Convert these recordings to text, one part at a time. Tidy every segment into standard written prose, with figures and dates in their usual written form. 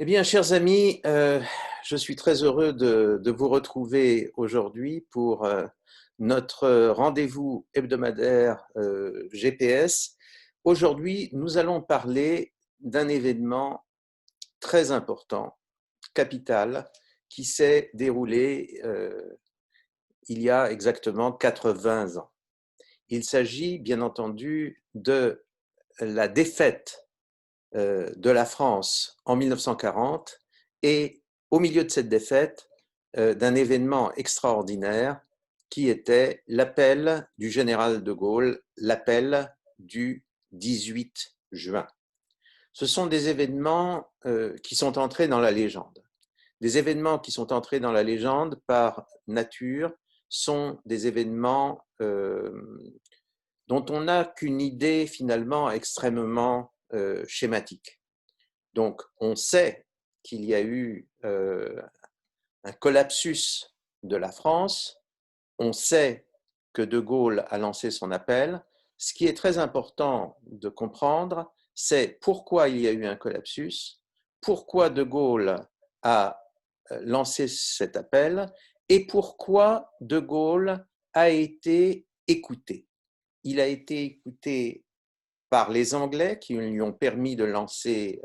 Eh bien, chers amis, je suis très heureux de vous retrouver aujourd'hui pour notre rendez-vous hebdomadaire GPS. Aujourd'hui, nous allons parler d'un événement très important, capital, qui s'est déroulé il y a exactement 80 ans. Il s'agit bien entendu de la défaite de la France en 1940 et au milieu de cette défaite, d'un événement extraordinaire qui était l'appel du général de Gaulle, l'appel du 18 juin. Ce sont des événements qui sont entrés dans la légende. Des événements qui sont entrés dans la légende par nature sont des événements dont on n'a qu'une idée finalement extrêmement schématique. Donc, on sait qu'il y a eu un collapsus de la France, on sait que De Gaulle a lancé son appel. Ce qui est très important de comprendre, c'est pourquoi il y a eu un collapsus, pourquoi De Gaulle a lancé cet appel et pourquoi De Gaulle a été écouté. Il a été écouté par les Anglais qui lui ont permis de lancer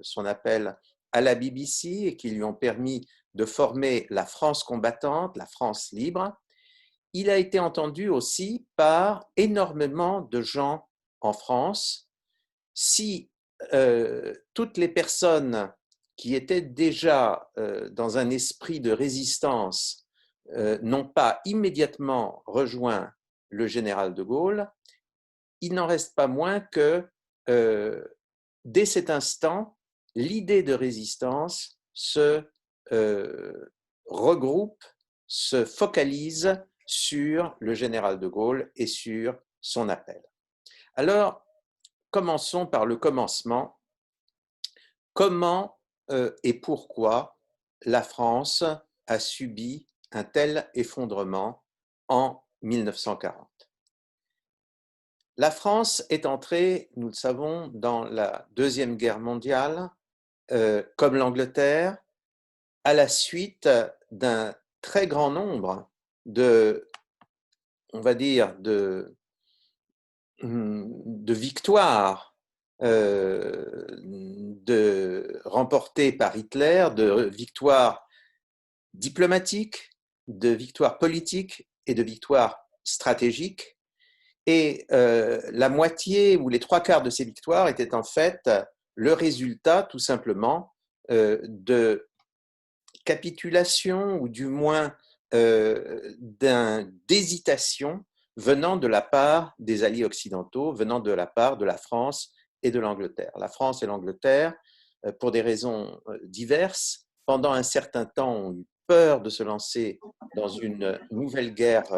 son appel à la BBC et qui lui ont permis de former la France combattante, la France libre. Il a été entendu aussi par énormément de gens en France. Si toutes les personnes qui étaient déjà dans un esprit de résistance n'ont pas immédiatement rejoint le général de Gaulle, il n'en reste pas moins que, dès cet instant, l'idée de résistance se regroupe, se focalise sur le général de Gaulle et sur son appel. Alors, commençons par le commencement. Comment et pourquoi la France a subi un tel effondrement en 1940? La France est entrée, nous le savons, dans la Deuxième Guerre mondiale, comme l'Angleterre, à la suite d'un très grand nombre de, on va dire, de victoires remportées par Hitler, de victoires diplomatiques, de victoires politiques et de victoires stratégiques. Et la moitié ou les trois quarts de ces victoires étaient en fait le résultat tout simplement de capitulation ou du moins d'hésitation venant de la part des alliés occidentaux, venant de la part de la France et de l'Angleterre. La France et l'Angleterre, pour des raisons diverses, pendant un certain temps ont eu peur de se lancer dans une nouvelle guerre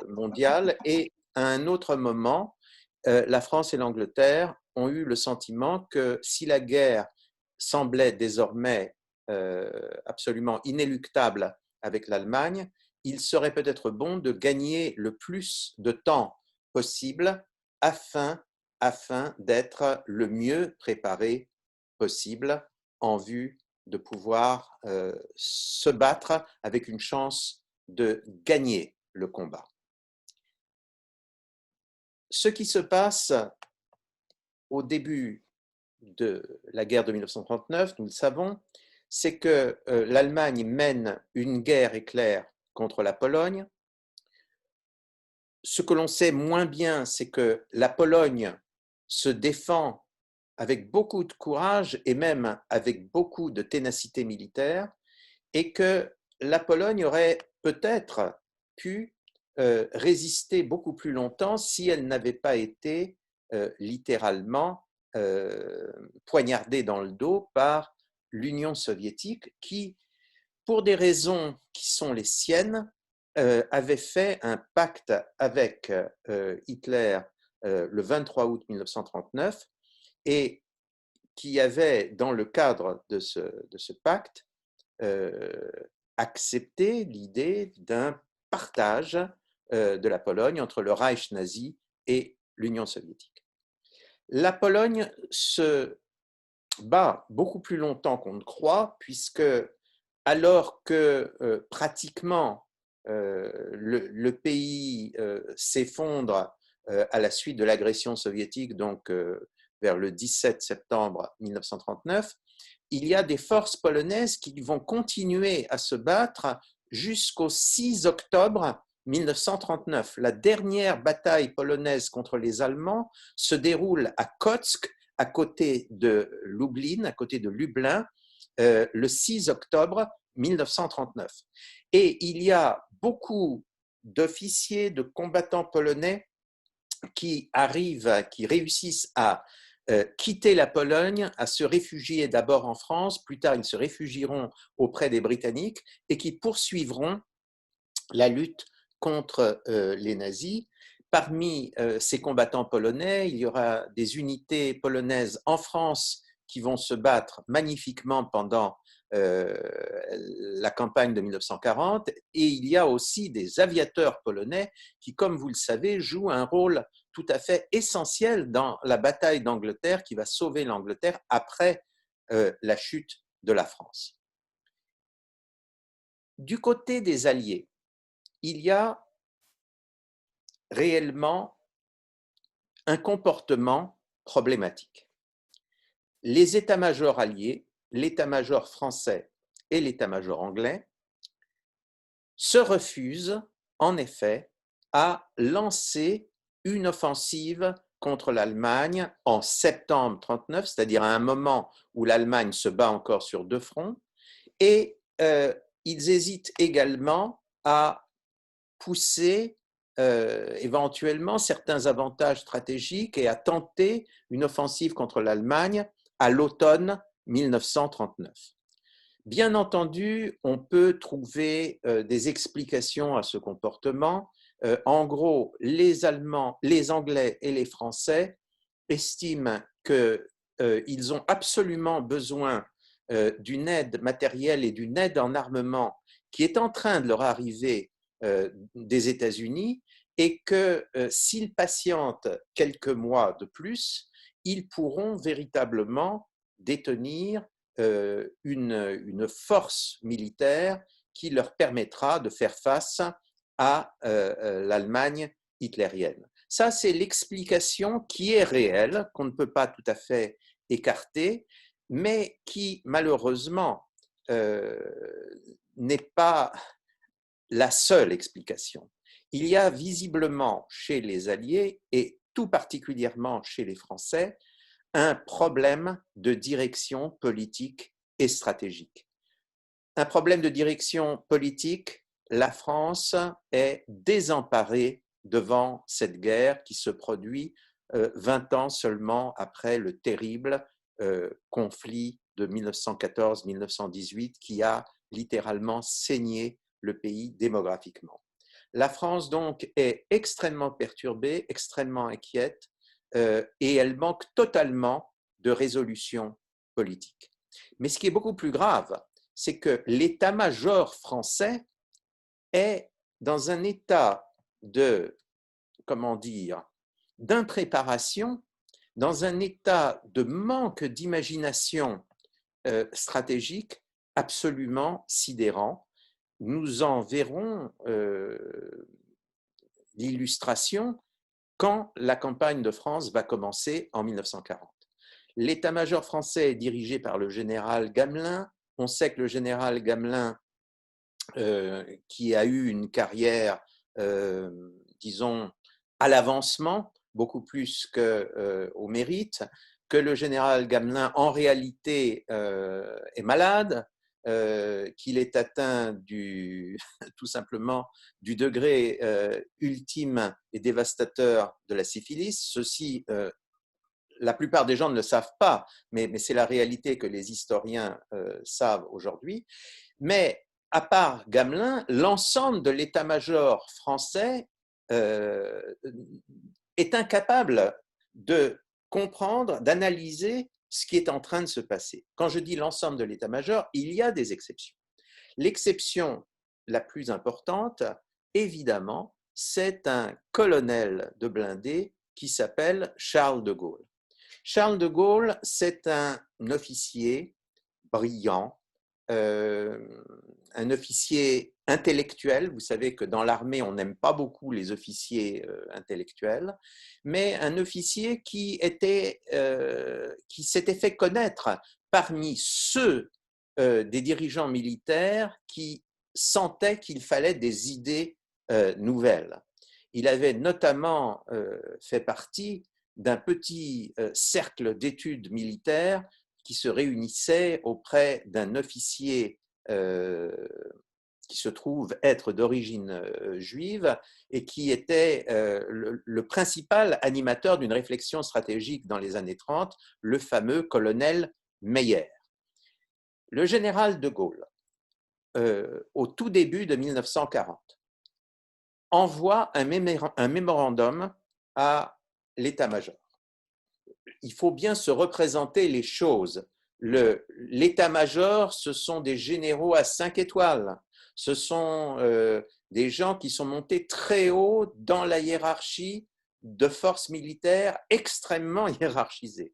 mondiale et à un autre moment, la France et l'Angleterre ont eu le sentiment que si la guerre semblait désormais absolument inéluctable avec l'Allemagne, il serait peut-être bon de gagner le plus de temps possible afin d'être le mieux préparé possible en vue de pouvoir se battre avec une chance de gagner le combat. Ce qui se passe au début de la guerre de 1939, nous le savons, c'est que l'Allemagne mène une guerre éclair contre la Pologne. Ce que l'on sait moins bien, c'est que la Pologne se défend avec beaucoup de courage et même avec beaucoup de ténacité militaire, et que la Pologne aurait peut-être pu résister beaucoup plus longtemps si elle n'avait pas été littéralement poignardée dans le dos par l'Union soviétique qui, pour des raisons qui sont les siennes, avait fait un pacte avec Hitler le 23 août 1939 et qui avait, dans le cadre de ce pacte, euh, accepté l'idée d'un partage de la Pologne entre le Reich nazi et l'Union soviétique. La Pologne se bat beaucoup plus longtemps qu'on ne croit, puisque alors que pratiquement le pays s'effondre à la suite de l'agression soviétique, donc vers le 17 septembre 1939, il y a des forces polonaises qui vont continuer à se battre jusqu'au 6 octobre 1939. La dernière bataille polonaise contre les Allemands se déroule à Kotsk, à côté de Lublin, à côté de Lublin, le 6 octobre 1939. Et il y a beaucoup d'officiers, de combattants polonais qui arrivent, qui réussissent à quitter la Pologne, à se réfugier d'abord en France, plus tard ils se réfugieront auprès des Britanniques et qui poursuivront la lutte contre les nazis. Parmi ces combattants polonais, il y aura des unités polonaises en France qui vont se battre magnifiquement pendant la campagne de 1940, et il y a aussi des aviateurs polonais qui, comme vous le savez, jouent un rôle tout à fait essentiel dans la bataille d'Angleterre qui va sauver l'Angleterre après la chute de la France. Du côté des Alliés, il y a réellement un comportement problématique. Les états-majors alliés, l'état-major français et l'état-major anglais, se refusent en effet à lancer une offensive contre l'Allemagne en septembre 1939, c'est-à-dire à un moment où l'Allemagne se bat encore sur deux fronts, et ils hésitent également à pousser éventuellement certains avantages stratégiques et à tenter une offensive contre l'Allemagne à l'automne 1939. Bien entendu, on peut trouver des explications à ce comportement. En gros, les Allemands, les Anglais et les Français estiment qu'ils ont absolument besoin d'une aide matérielle et d'une aide en armement qui est en train de leur arriver des États-Unis, et que s'ils patientent quelques mois de plus, ils pourront véritablement détenir une force militaire qui leur permettra de faire face à l'Allemagne hitlérienne. Ça, c'est l'explication qui est réelle, qu'on ne peut pas tout à fait écarter, mais qui, malheureusement, n'est pas la seule explication. Il y a visiblement chez les Alliés, et tout particulièrement chez les Français, un problème de direction politique et stratégique. Un problème de direction politique, la France est désemparée devant cette guerre qui se produit 20 ans seulement après le terrible conflit de 1914-1918 qui a littéralement saigné le pays démographiquement. La France donc est extrêmement perturbée, extrêmement inquiète, et elle manque totalement de résolution politique. Mais ce qui est beaucoup plus grave, c'est que l'état-major français est dans un état de, comment dire, d'impréparation, dans un état de manque d'imagination stratégique absolument sidérant. Nous en verrons l'illustration quand la campagne de France va commencer en 1940. L'état-major français est dirigé par le général Gamelin. On sait que le général Gamelin, qui a eu une carrière, disons, à l'avancement, beaucoup plus qu'au mérite, que le général Gamelin, en réalité, est malade, qu'il est atteint tout simplement du degré ultime et dévastateur de la syphilis. Ceci, la plupart des gens ne le savent pas, mais c'est la réalité que les historiens savent aujourd'hui. Mais à part Gamelin, l'ensemble de l'état-major français est incapable de comprendre, d'analyser ce qui est en train de se passer. Quand je dis l'ensemble de l'état-major, il y a des exceptions. L'exception la plus importante, évidemment, c'est un colonel de blindés qui s'appelle Charles de Gaulle. Charles de Gaulle, c'est un officier brillant, un officier intellectuel. Vous savez que dans l'armée, on n'aime pas beaucoup les officiers intellectuels, mais un officier qui s'était fait connaître parmi ceux des dirigeants militaires qui sentaient qu'il fallait des idées nouvelles. Il avait notamment fait partie d'un petit cercle d'études militaires qui se réunissait auprès d'un officier qui se trouve être d'origine juive et qui était le principal animateur d'une réflexion stratégique dans les années 30, le fameux colonel Meyer. Le général de Gaulle, au tout début de 1940, envoie un mémorandum à l'état-major. Il faut bien se représenter les choses. L'état-major, ce sont des généraux à 5 étoiles. Ce sont des gens qui sont montés très haut dans la hiérarchie de forces militaires extrêmement hiérarchisées.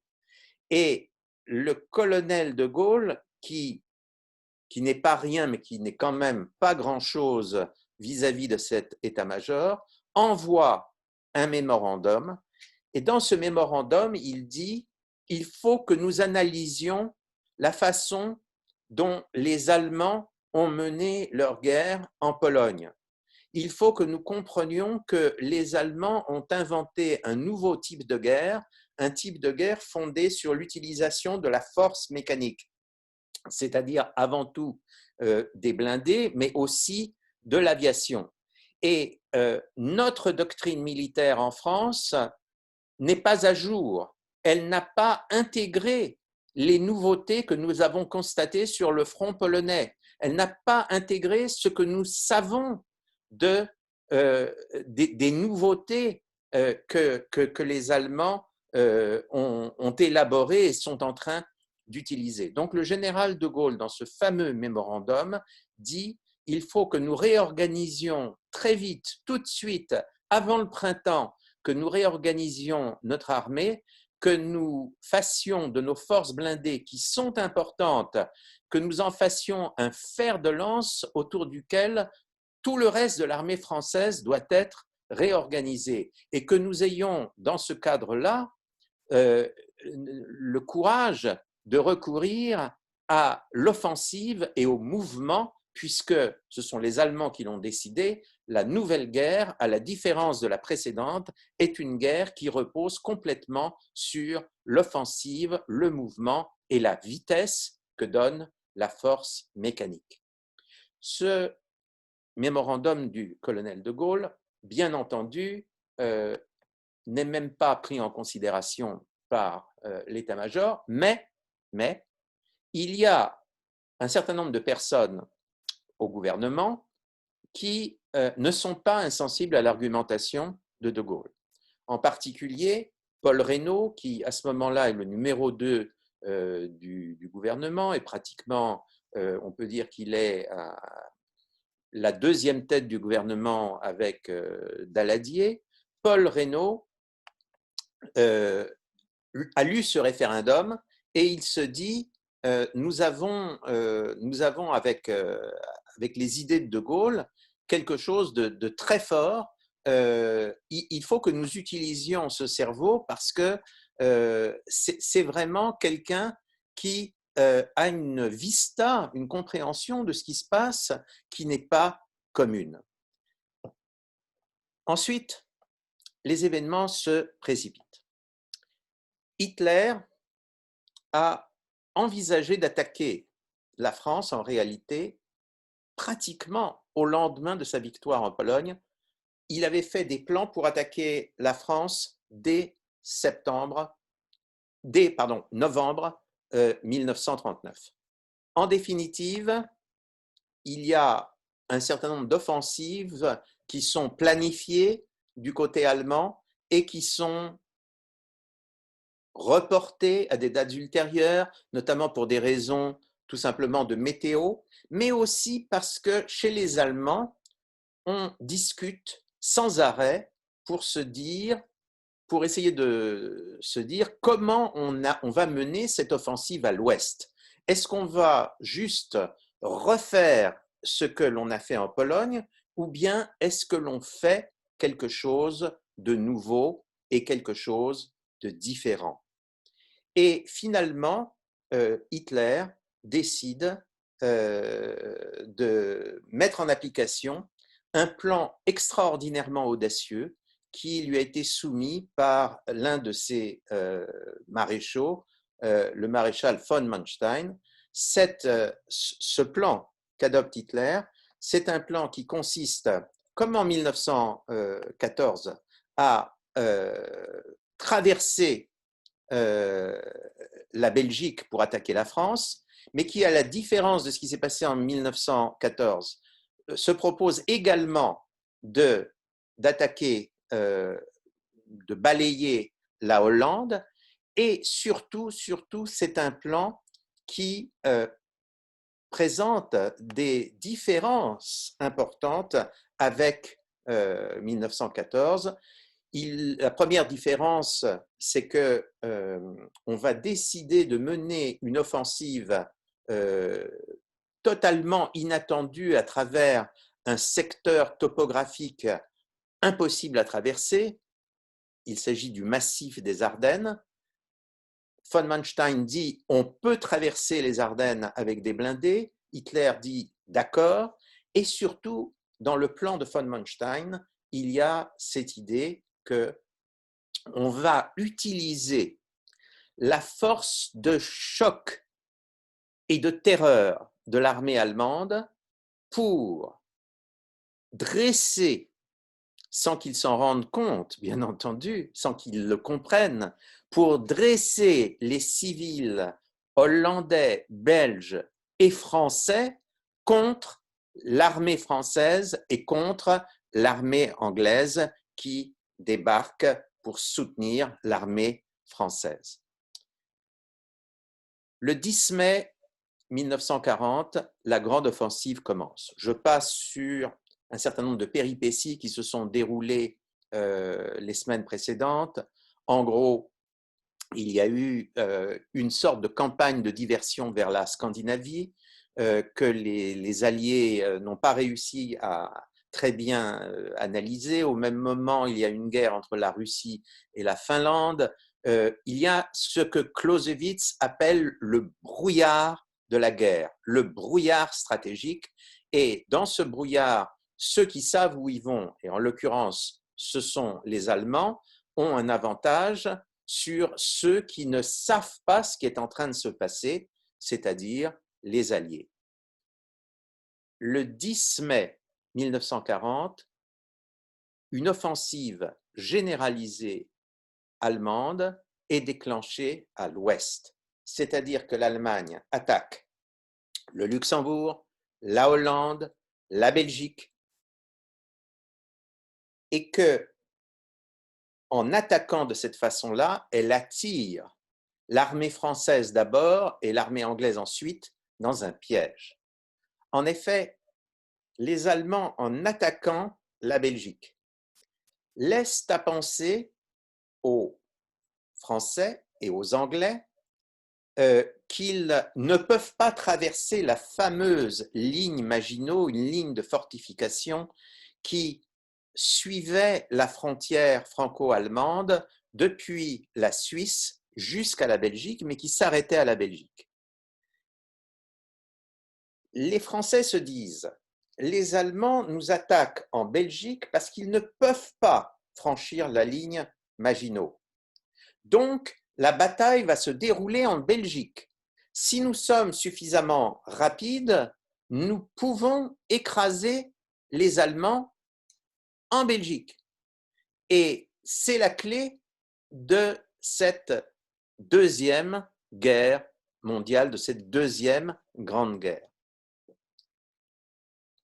Et le colonel de Gaulle, qui n'est pas rien, mais qui n'est quand même pas grand-chose vis-à-vis de cet état-major, envoie un mémorandum. Et dans ce mémorandum, il dit il faut que nous analysions la façon dont les Allemands ont mené leur guerre en Pologne. Il faut que nous comprenions que les Allemands ont inventé un nouveau type de guerre, un type de guerre fondé sur l'utilisation de la force mécanique, c'est-à-dire avant tout des blindés, mais aussi de l'aviation. Et notre doctrine militaire en France n'est pas à jour. Elle n'a pas intégré les nouveautés que nous avons constatées sur le front polonais. Elle n'a pas intégré ce que nous savons des nouveautés que les Allemands ont élaborées et sont en train d'utiliser. Donc le général de Gaulle, dans ce fameux mémorandum, dit il faut que nous réorganisions très vite, tout de suite, avant le printemps, que nous réorganisions notre armée, que nous fassions de nos forces blindées qui sont importantes, que nous en fassions un fer de lance autour duquel tout le reste de l'armée française doit être réorganisé et que nous ayons dans ce cadre-là le courage de recourir à l'offensive et au mouvement, puisque ce sont les Allemands qui l'ont décidé. La nouvelle guerre, à la différence de la précédente, est une guerre qui repose complètement sur l'offensive, le mouvement et la vitesse que donne la force mécanique. Ce mémorandum du colonel de Gaulle, bien entendu, n'est même pas pris en considération par l'état-major, mais il y a un certain nombre de personnes au gouvernement qui ne sont pas insensibles à l'argumentation de Gaulle. En particulier, Paul Reynaud, qui à ce moment-là est le numéro 2 du gouvernement et pratiquement, on peut dire qu'il est la deuxième tête du gouvernement avec Daladier. Paul Reynaud a lu ce référendum et il se dit nous avons avec les idées de Gaulle quelque chose de très fort. Il faut que nous utilisions ce cerveau parce que c'est vraiment quelqu'un qui a une vista, une compréhension de ce qui se passe qui n'est pas commune. Ensuite, les événements se précipitent. Hitler a envisagé d'attaquer la France en réalité pratiquement au lendemain de sa victoire en Pologne. Il avait fait des plans pour attaquer la France dès novembre 1939. En définitive, il y a un certain nombre d'offensives qui sont planifiées du côté allemand et qui sont reportées à des dates ultérieures, notamment pour des raisons tout simplement de météo, mais aussi parce que chez les Allemands, on discute sans arrêt pour se dire pour essayer de se dire comment on va mener cette offensive à l'ouest. Est-ce qu'on va juste refaire ce que l'on a fait en Pologne ou bien est-ce que l'on fait quelque chose de nouveau et quelque chose de différent? Et finalement, Hitler décide de mettre en application un plan extraordinairement audacieux qui lui a été soumis par l'un de ses maréchaux, le maréchal von Manstein. Ce plan qu'adopte Hitler, c'est un plan qui consiste, comme en 1914, à traverser la Belgique pour attaquer la France, mais qui, à la différence de ce qui s'est passé en 1914, se propose également d'attaquer, de balayer la Hollande, et surtout, c'est un plan qui présente des différences importantes avec 1914. La première différence, c'est que on va décider de mener une offensive totalement inattendue à travers un secteur topographique impossible à traverser. Il s'agit du massif des Ardennes. Von Manstein dit on peut traverser les Ardennes avec des blindés. Hitler dit d'accord. Et surtout, dans le plan de von Manstein, il y a cette idée qu'on va utiliser la force de choc et de terreur de l'armée allemande pour dresser, sans qu'ils s'en rendent compte, bien entendu, sans qu'ils le comprennent, pour dresser les civils hollandais, belges et français contre l'armée française et contre l'armée anglaise qui débarque pour soutenir l'armée française. Le 10 mai 1940, la grande offensive commence. Je passe sur un certain nombre de péripéties qui se sont déroulées les semaines précédentes. En gros, il y a eu une sorte de campagne de diversion vers la Scandinavie que les Alliés n'ont pas réussi à très bien analyser. Au même moment, il y a une guerre entre la Russie et la Finlande. Il y a ce que Clausewitz appelle le brouillard de la guerre, le brouillard stratégique. Et dans ce brouillard, ceux qui savent où ils vont, et en l'occurrence, ce sont les Allemands, ont un avantage sur ceux qui ne savent pas ce qui est en train de se passer, c'est-à-dire les Alliés. Le 10 mai 1940, une offensive généralisée allemande est déclenchée à l'ouest, c'est-à-dire que l'Allemagne attaque le Luxembourg, la Hollande, la Belgique, et que, en attaquant de cette façon-là, elle attire l'armée française d'abord et l'armée anglaise ensuite dans un piège. En effet, les Allemands, en attaquant la Belgique, laissent à penser aux Français et aux Anglais qu'ils ne peuvent pas traverser la fameuse ligne Maginot, une ligne de fortification qui suivait la frontière franco-allemande depuis la Suisse jusqu'à la Belgique, mais qui s'arrêtait à la Belgique. Les Français se disent, les Allemands nous attaquent en Belgique parce qu'ils ne peuvent pas franchir la ligne Maginot. Donc, la bataille va se dérouler en Belgique. Si nous sommes suffisamment rapides, nous pouvons écraser les Allemands en Belgique. Et c'est la clé de cette deuxième guerre mondiale, de cette deuxième grande guerre.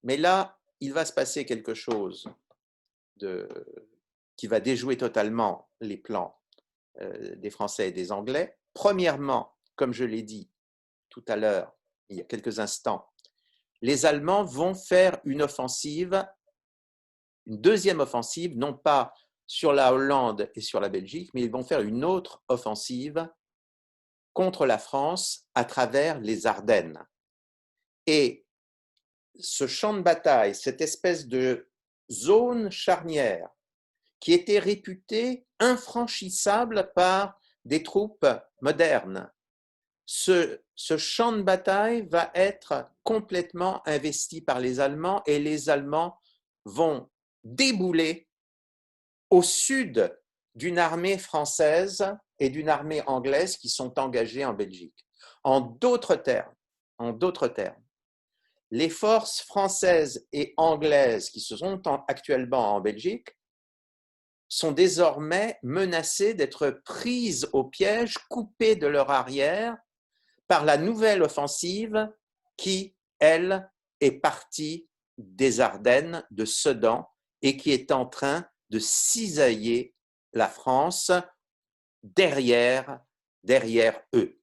Mais là, il va se passer quelque chose qui va déjouer totalement les plans des Français et des Anglais. Premièrement, comme je l'ai dit tout à l'heure, il y a quelques instants, les Allemands vont faire une offensive, une deuxième offensive, non pas sur la Hollande et sur la Belgique, mais ils vont faire une autre offensive contre la France à travers les Ardennes. Et ce champ de bataille, cette espèce de zone charnière qui était réputée infranchissable par des troupes modernes, ce champ de bataille va être complètement investi par les Allemands et les Allemands vont débouler au sud d'une armée française et d'une armée anglaise qui sont engagées en Belgique. En d'autres termes, les forces françaises et anglaises qui se sont actuellement en Belgique sont désormais menacées d'être prises au piège, coupées de leur arrière par la nouvelle offensive qui, elle, est partie des Ardennes, de Sedan, et qui est en train de cisailler la France derrière eux.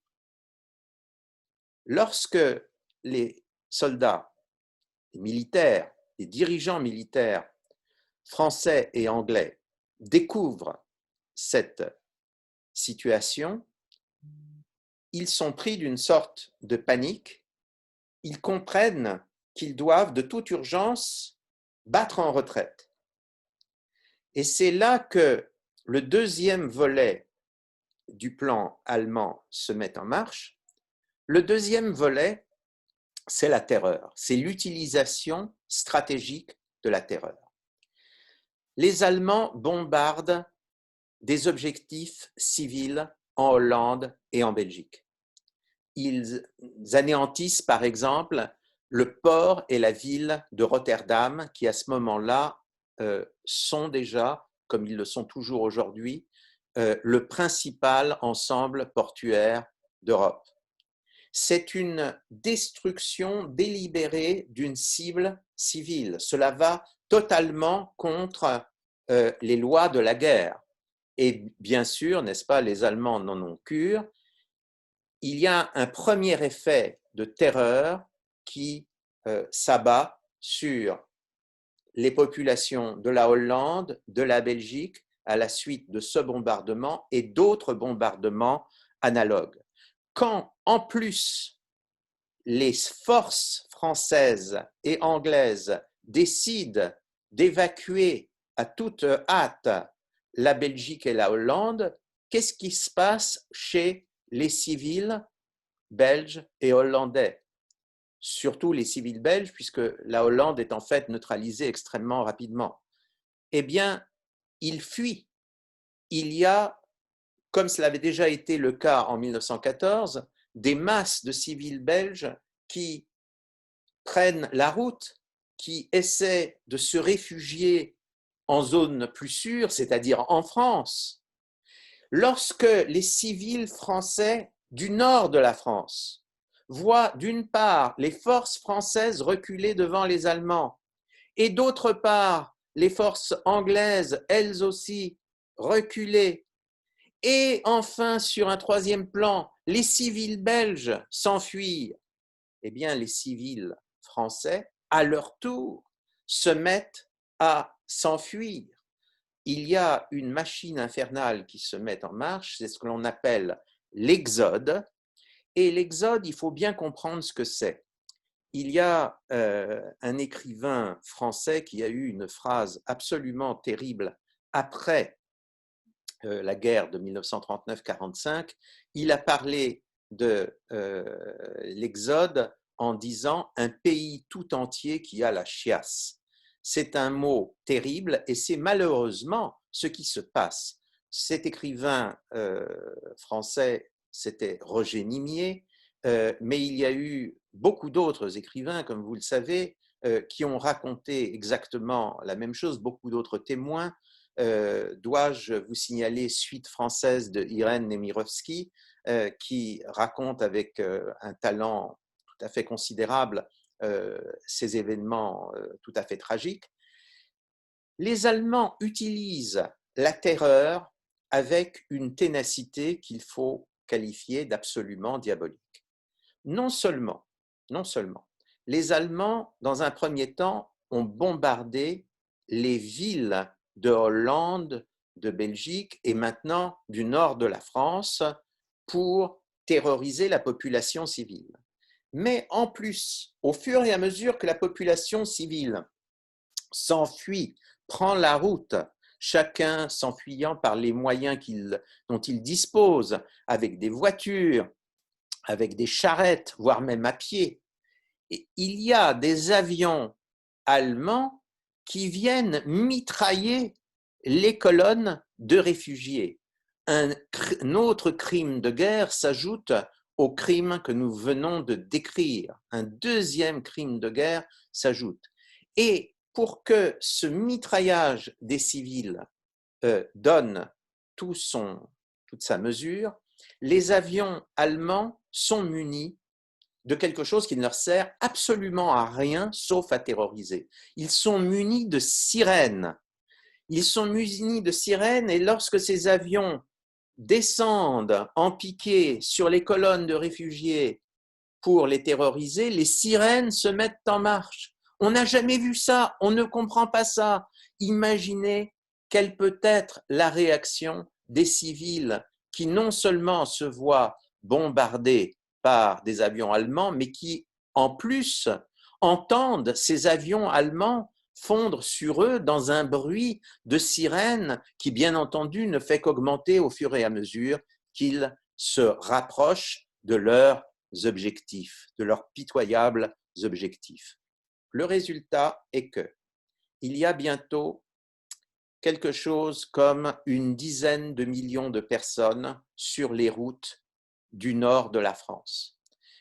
Lorsque les soldats, les militaires, les dirigeants militaires français et anglais découvrent cette situation, ils sont pris d'une sorte de panique. Ils comprennent qu'ils doivent de toute urgence battre en retraite. Et c'est là que le deuxième volet du plan allemand se met en marche. Le deuxième volet, c'est la terreur, c'est l'utilisation stratégique de la terreur. Les Allemands bombardent des objectifs civils en Hollande et en Belgique. Ils anéantissent par exemple le port et la ville de Rotterdam qui à ce moment-là sont déjà, comme ils le sont toujours aujourd'hui, le principal ensemble portuaire d'Europe. C'est une destruction délibérée d'une cible civile. Cela va totalement contre les lois de la guerre. Et bien sûr, n'est-ce pas, les Allemands n'en ont cure. Il y a un premier effet de terreur qui s'abat sur les populations de la Hollande, de la Belgique, à la suite de ce bombardement et d'autres bombardements analogues. Quand, en plus, les forces françaises et anglaises décident d'évacuer à toute hâte la Belgique et la Hollande, qu'est-ce qui se passe chez les civils belges et hollandais? Surtout les civils belges, puisque la Hollande est en fait neutralisée extrêmement rapidement. Eh bien, ils fuient. Il y a, comme cela avait déjà été le cas en 1914, des masses de civils belges qui prennent la route, qui essaient de se réfugier en zone plus sûre, c'est-à-dire en France. Lorsque les civils français du nord de la France voient d'une part les forces françaises reculer devant les Allemands et d'autre part les forces anglaises, elles aussi, reculer, et enfin sur un troisième plan, les civils belges s'enfuient, eh bien les civils français, à leur tour, se mettent à s'enfuir. Il y a une machine infernale qui se met en marche, c'est ce que l'on appelle l'exode. Et l'exode, il faut bien comprendre ce que c'est. Il y a un écrivain français qui a eu une phrase absolument terrible après la guerre de 1939-45. Il a parlé de l'exode en disant « un pays tout entier qui a la chiasse ». C'est un mot terrible et c'est malheureusement ce qui se passe. Cet écrivain français, c'était Roger Nimier, mais il y a eu beaucoup d'autres écrivains, comme vous le savez, qui ont raconté exactement la même chose, beaucoup d'autres témoins. Dois-je vous signaler Suite française de Irène Nemirovsky, qui raconte avec un talent tout à fait considérable ces événements tout à fait tragiques. Les Allemands utilisent la terreur avec une ténacité qu'il faut qualifier d'absolument diabolique. Non seulement, les Allemands, dans un premier temps, ont bombardé les villes de Hollande, de Belgique et maintenant du nord de la France pour terroriser la population civile. Mais en plus, au fur et à mesure que la population civile s'enfuit, prend la route, chacun s'enfuyant par les moyens dont il dispose, avec des voitures, avec des charrettes, voire même à pied, et il y a des avions allemands qui viennent mitrailler les colonnes de réfugiés. Un autre crime de guerre s'ajoute au crime que nous venons de décrire. Un deuxième crime de guerre s'ajoute. Et pour que ce mitraillage des civils donne toute sa mesure, les avions allemands sont munis de quelque chose qui ne leur sert absolument à rien sauf à terroriser. Ils sont munis de sirènes. Ils sont munis de sirènes et lorsque ces avions descendent en piqué sur les colonnes de réfugiés pour les terroriser, les sirènes se mettent en marche. On n'a jamais vu ça, on ne comprend pas ça. Imaginez quelle peut être la réaction des civils qui non seulement se voient bombardés par des avions allemands, mais qui en plus entendent ces avions allemands fondre sur eux dans un bruit de sirène qui, bien entendu, ne fait qu'augmenter au fur et à mesure qu'ils se rapprochent de leurs objectifs, de leurs pitoyables objectifs. Le résultat est que il y a bientôt quelque chose comme une dizaine de millions de personnes sur les routes du nord de la France,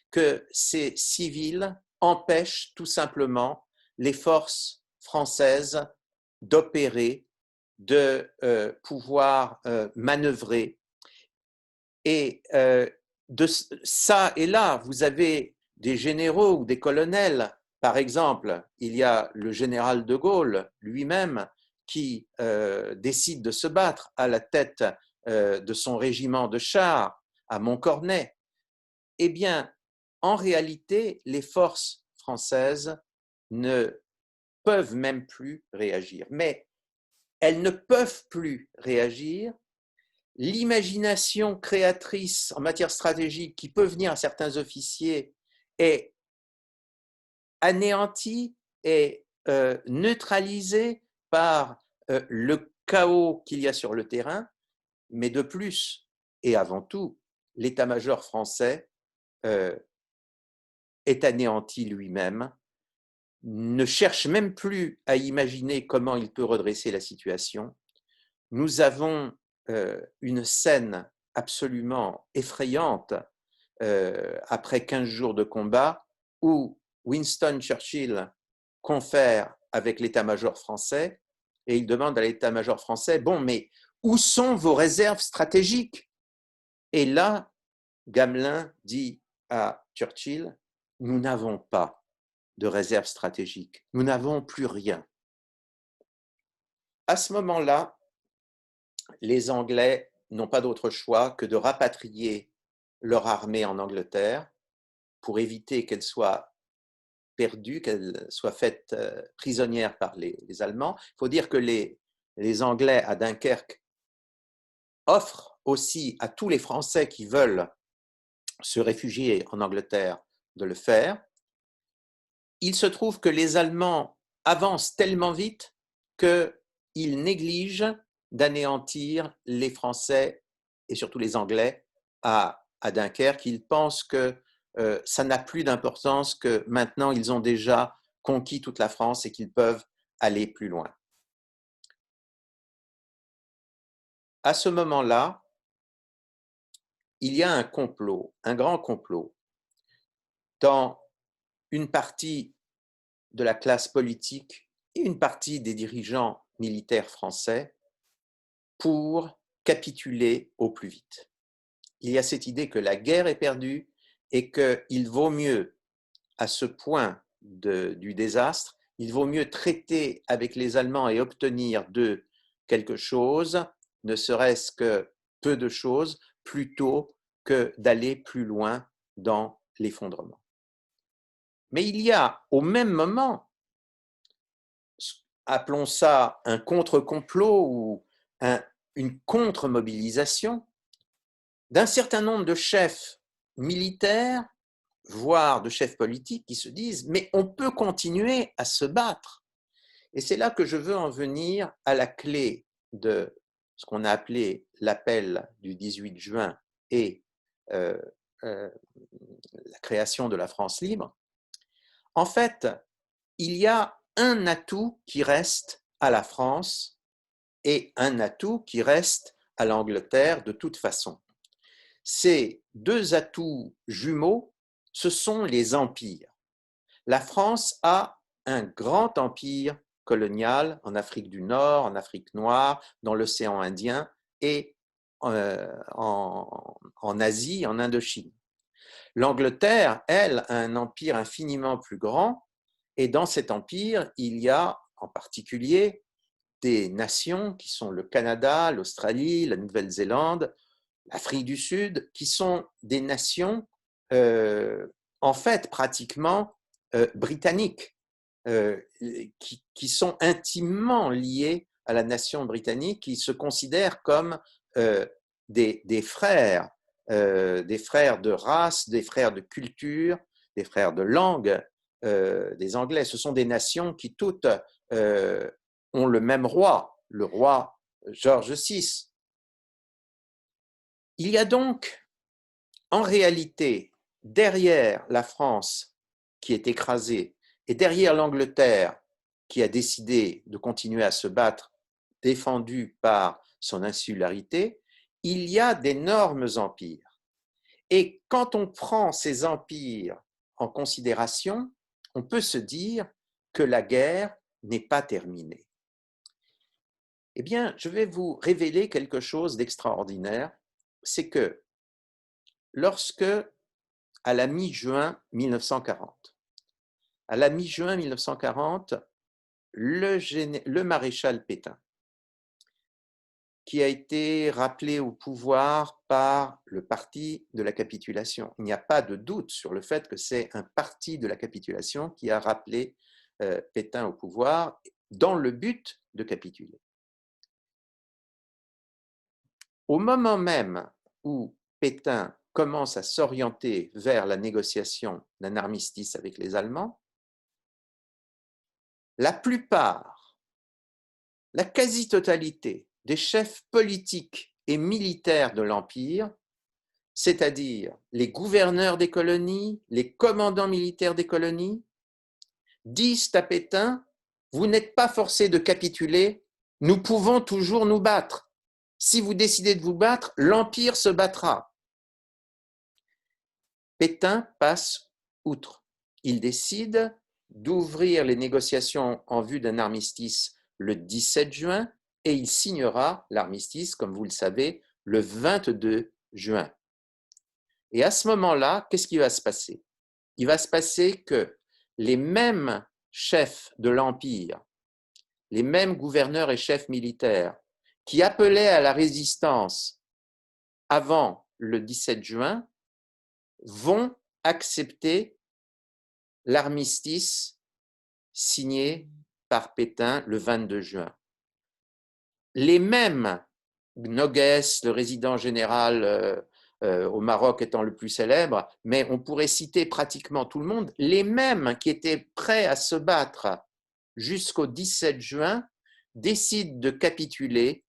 que ces civils empêchent tout simplement les forces françaises d'opérer, de pouvoir manœuvrer. Et de ça et là, vous avez des généraux ou des colonels. Par exemple, il y a le général de Gaulle lui-même qui décide de se battre à la tête de son régiment de chars à Montcornet. Eh bien, en réalité, les forces françaises ne peuvent même plus réagir. Mais elles ne peuvent plus réagir. L'imagination créatrice en matière stratégique qui peut venir à certains officiers est anéantie, est neutralisée par le chaos qu'il y a sur le terrain, mais de plus, et avant tout, l'état-major français est anéanti lui-même, ne cherche même plus à imaginer comment il peut redresser la situation. Nous avons une scène absolument effrayante après 15 jours de combat où Winston Churchill confère avec l'état-major français et il demande à l'état-major français, bon, mais où sont vos réserves stratégiques? Et là, Gamelin dit à Churchill, nous n'avons pas de réserve stratégique, nous n'avons plus rien. À ce moment-là, les Anglais n'ont pas d'autre choix que de rapatrier leur armée en Angleterre pour éviter qu'elle soit perdue, qu'elle soit faite prisonnière par les Allemands. Il faut dire que les Anglais à Dunkerque offrent aussi à tous les Français qui veulent se réfugier en Angleterre de le faire. Il se trouve que les Allemands avancent tellement vite qu'ils négligent d'anéantir les Français et surtout les Anglais à Dunkerque. Ils pensent que ça n'a plus d'importance, que maintenant ils ont déjà conquis toute la France et qu'ils peuvent aller plus loin. À ce moment-là, il y a un complot, un grand complot, dans une partie de la classe politique et une partie des dirigeants militaires français pour capituler au plus vite. Il y a cette idée que la guerre est perdue et qu'il vaut mieux, à ce point du désastre, il vaut mieux traiter avec les Allemands et obtenir d'eux quelque chose, ne serait-ce que peu de choses, plutôt que d'aller plus loin dans l'effondrement. Mais il y a au même moment, appelons ça un contre-complot ou une contre-mobilisation d'un certain nombre de chefs militaires, voire de chefs politiques, qui se disent « mais on peut continuer à se battre ». Et c'est là que je veux en venir à la clé de ce qu'on a appelé l'appel du 18 juin et euh, euh, la création de la France libre. En fait, il y a un atout qui reste à la France et un atout qui reste à l'Angleterre de toute façon. Ces deux atouts jumeaux, ce sont les empires. La France a un grand empire colonial en Afrique du Nord, en Afrique noire, dans l'océan Indien et en Asie, en Indochine. L'Angleterre, elle, a un empire infiniment plus grand et dans cet empire, il y a en particulier des nations qui sont le Canada, l'Australie, la Nouvelle-Zélande, l'Afrique du Sud, qui sont des nations en fait pratiquement britanniques, qui sont intimement liées à la nation britannique, qui se considèrent comme des frères de race, des frères de culture, des frères de langue, des Anglais. Ce sont des nations qui toutes ont le même roi, le roi George VI. Il y a donc, en réalité, derrière la France qui est écrasée et derrière l'Angleterre qui a décidé de continuer à se battre, défendue par son insularité, il y a d'énormes empires. Et quand on prend ces empires en considération, on peut se dire que la guerre n'est pas terminée. Eh bien, je vais vous révéler quelque chose d'extraordinaire, c'est que lorsque, à la mi-juin 1940, le maréchal Pétain, qui a été rappelé au pouvoir par le parti de la capitulation. Il n'y a pas de doute sur le fait que c'est un parti de la capitulation qui a rappelé Pétain au pouvoir dans le but de capituler. Au moment même où Pétain commence à s'orienter vers la négociation d'un armistice avec les Allemands, la plupart, la quasi-totalité des chefs politiques et militaires de l'Empire, c'est-à-dire les gouverneurs des colonies, les commandants militaires des colonies, disent à Pétain « Vous n'êtes pas forcé de capituler, nous pouvons toujours nous battre. Si vous décidez de vous battre, l'Empire se battra. » Pétain passe outre. Il décide d'ouvrir les négociations en vue d'un armistice le 17 juin et il signera l'armistice, comme vous le savez, le 22 juin. Et à ce moment-là, qu'est-ce qui va se passer? Il va se passer que les mêmes chefs de l'Empire, les mêmes gouverneurs et chefs militaires qui appelaient à la résistance avant le 17 juin vont accepter l'armistice signé par Pétain le 22 juin. Les mêmes, Noguès, le résident général au Maroc étant le plus célèbre, mais on pourrait citer pratiquement tout le monde, les mêmes qui étaient prêts à se battre jusqu'au 17 juin décident de capituler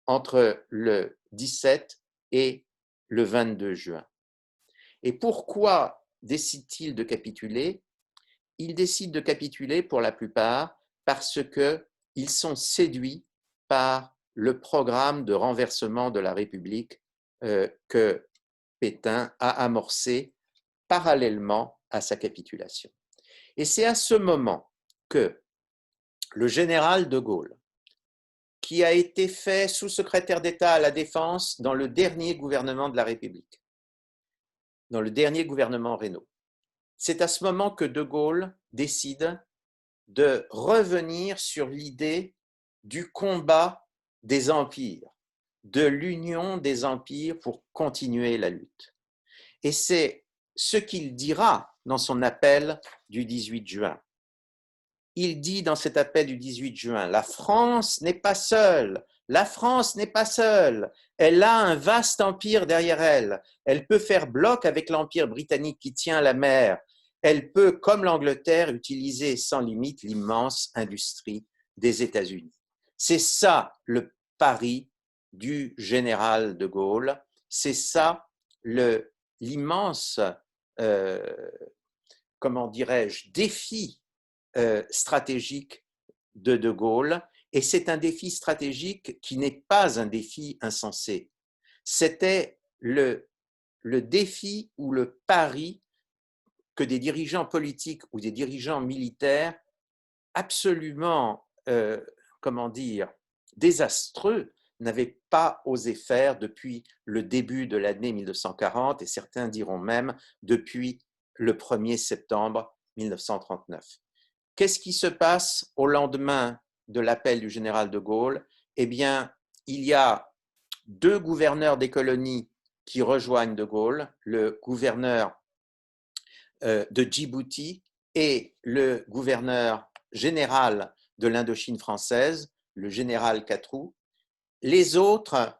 entre le 17 et le 22 juin. Et pourquoi décident-ils de capituler? Ils décident de capituler pour la plupart parce qu'ils sont séduits par le programme de renversement de la République que Pétain a amorcé parallèlement à sa capitulation. Et c'est à ce moment que le général de Gaulle, qui a été fait sous-secrétaire d'État à la Défense dans le dernier gouvernement de la République, dans le dernier gouvernement Reynaud, c'est à ce moment que de Gaulle décide de revenir sur l'idée du combat des empires, de l'union des empires pour continuer la lutte. Et c'est ce qu'il dira dans son appel du 18 juin. Il dit dans cet appel du 18 juin, « La France n'est pas seule La France n'est pas seule, elle a un vaste empire derrière elle, elle peut faire bloc avec l'empire britannique qui tient la mer, elle peut, comme l'Angleterre, utiliser sans limite l'immense industrie des États-Unis. C'est ça le pari du général de Gaulle, c'est ça l'immense, comment dirais-je, défi stratégique de Gaulle, et c'est un défi stratégique qui n'est pas un défi insensé. C'était le défi ou le pari que des dirigeants politiques ou des dirigeants militaires absolument, comment dire, désastreux n'avaient pas osé faire depuis le début de l'année 1940 et certains diront même depuis le 1er septembre 1939. Qu'est-ce qui se passe au lendemain de l'appel du général de Gaulle? Eh bien, il y a deux gouverneurs des colonies qui rejoignent de Gaulle, le gouverneur de Djibouti et le gouverneur général de l'Indochine française, le général Catroux. Les autres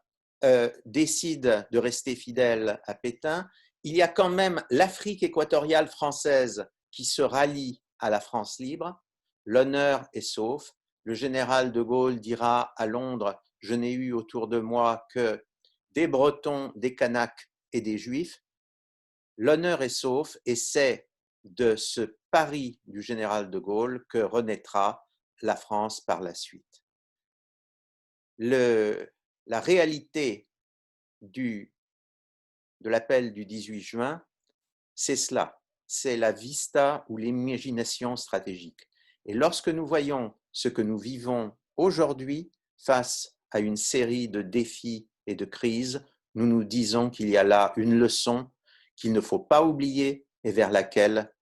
décident de rester fidèles à Pétain. Il y a quand même l'Afrique équatoriale française qui se rallie à la France libre. L'honneur est sauf. Le général de Gaulle dira à Londres, je n'ai eu autour de moi que des Bretons, des Kanaks et des Juifs. L'honneur est sauf et c'est de ce pari du général de Gaulle que renaîtra la France par la suite. La réalité de l'appel du 18 juin, c'est cela, c'est la vista ou l'imagination stratégique. Et lorsque nous voyons ce que nous vivons aujourd'hui face à une série de défis et de crises, nous nous disons qu'il y a là une leçon qu'il ne faut pas oublier et vers laquelle